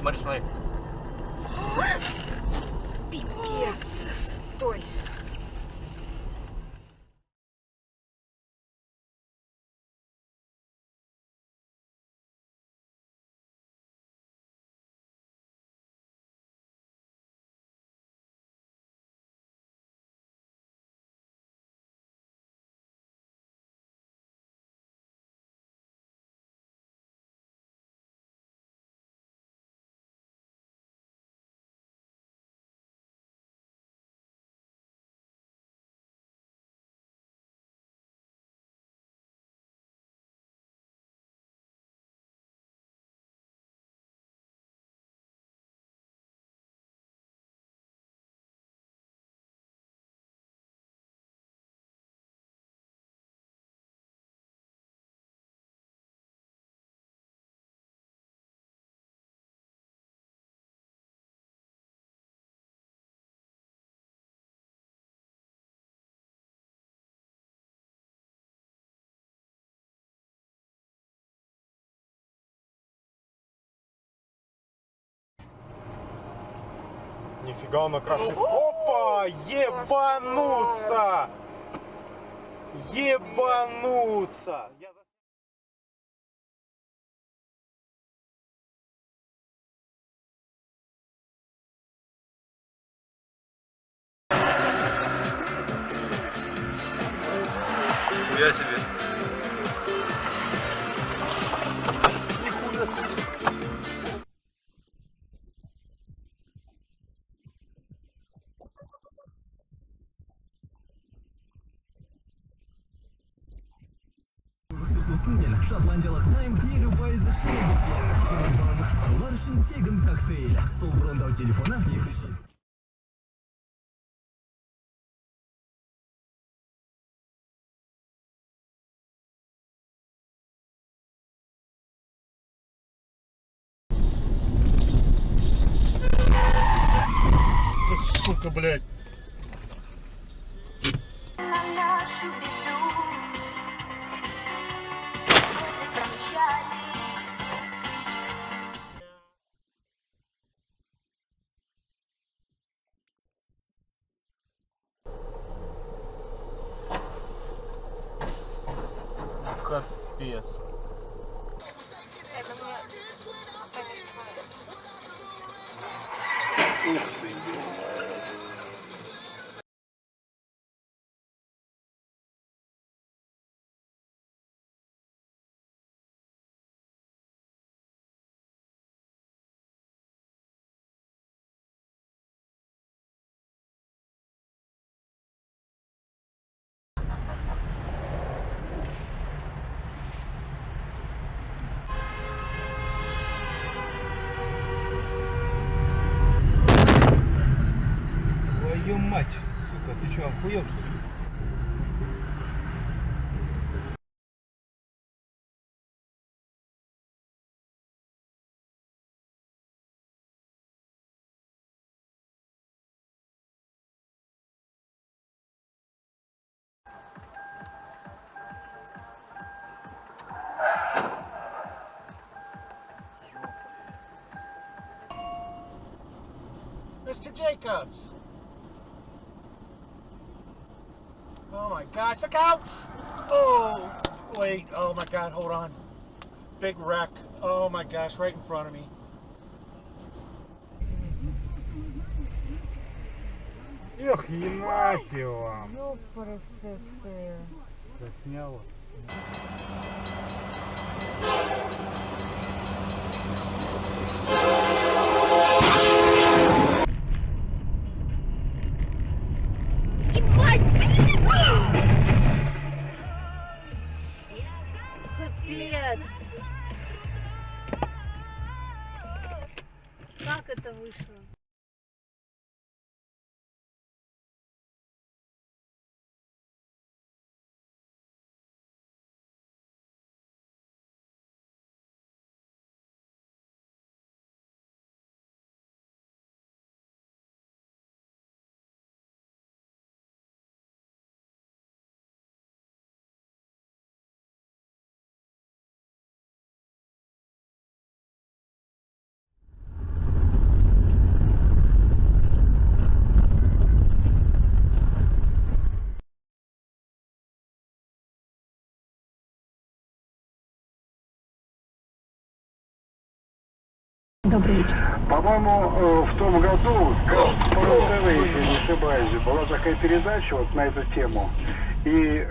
смотри, смотри. Пипец, стой. Нифига он накрашен. Опа! Ебануться! Ебануться! Я себе. Шотландиялық Наймкнига пайызы балалар үшін тегін коктейль. Сол брондау телефоны 200. Сука, блядь. Капец. Ух ты, ё-моё. Твою мать, сука, ты что, охуел, что ли? Mr. Jacobs. Oh my gosh, look out! Oh, wait, oh my God, hold on. Big wreck. Oh my gosh, right in front of me. Эх, ебать его. Ёпрст. Засняло. Капец. Как это вышло? Добрый вечер. По-моему, в том году, по РТВ, если не ошибаюсь, была такая передача вот на эту тему. И